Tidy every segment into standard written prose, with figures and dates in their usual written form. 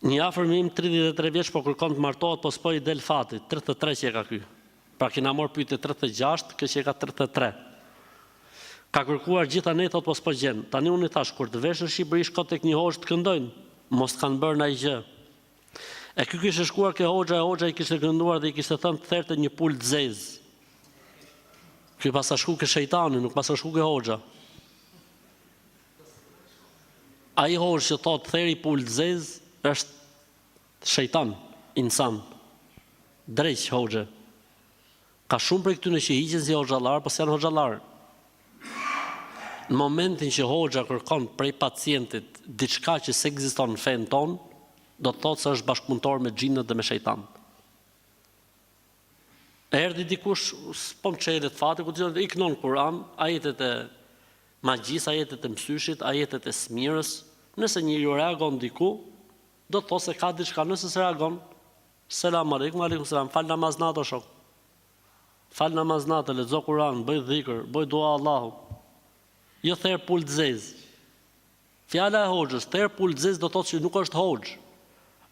Një afërmim 33 vjeç po kërkon të martohet, po s'po i del fati, 33 që e ka ky. Pra kena marrë pyetje 36, kjo që e ka 33. Ka kërkuar gjitha ne, thot po s'po gjen. Tani unë i thash, kur të vesh në Shqipëri, shko tek një hoxh të këndojnë, mos kanë bërë ndaj gjë. E ky kishte shkuar ke hoxha i kishte kënduar dhe i kishte thënë të therte një pul të zezë. Ky pas ka shku ke shejtani, nuk pas ka shku ke hoxha. Ai hoxh që thot theri pul të zezë është shejtan, insan. Drejt hoxhe. Ka shumë për këtyne që hiqen si hoxhallar, pas janë hoxhallar. Në momentin që hoxha kërkon prej pacientit diçka që s'ekziston në fen ton, do të thotë se është bashkëpunëtor me xhinët dhe me shejtan. Erdhi dikush, s'po më çelet fati, ku i kënon Kur'an, ajetet e magjisë, ajetet e mësyshit, ajetet e smirës. Nëse njeriu reagon diku, do të thotë se ka diçka, nëse se reagon, selam aleikum, aleikum selam, fal namaz natë o shok. Fal namaz natë, lexo Kur'an, bëj dhikr, bëj dua Allahut. Jo therr pul të zezë. Fjala e hoxhës, therr pul të zezë do të thotë që nuk është hoxh.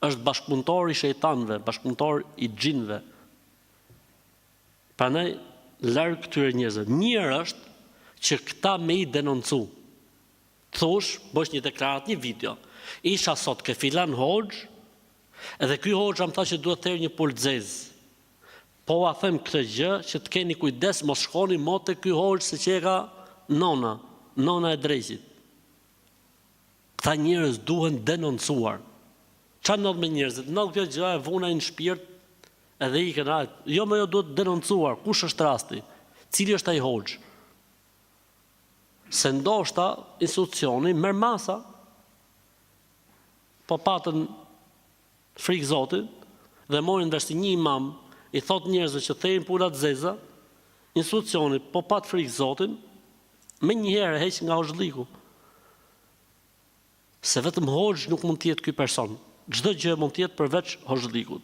Është bashkëpunëtor i shejtanëve, bashkëpunëtor i xhinëve. Prandaj larg këtyre njerëzve. Mirë është që këta me i denoncu. Thosh, bësh një deklarat, një video. Isha sot ke filan hoxh, edhe ky hoxha më tha që duhet therr një pul të zezë. Po a them këtë gjë që të keni kujdes, mos shkoni mo te ky hoxh se që e ka nona e drejtit. Këta njerëz duhen denoncuar. Qa ndodh me njerëzit? Ndodh kjo gjë e vuna në shpirt edhe i këna. Jo me jo duhet denoncuar. Kush është rasti? Cili është ai hoxh? Se ndoshta institucioni merr masa. Po patën frikë Zotit dhe morin vesh një imam i thot njerëzve që therin pulat zeza, institucioni po pat frikë Zotin, me njëherë heq nga hoxhliku. Se vetëm hoxh nuk mund të jetë ky person. Çdo gjë mund të jetë përveç hoxhlikut.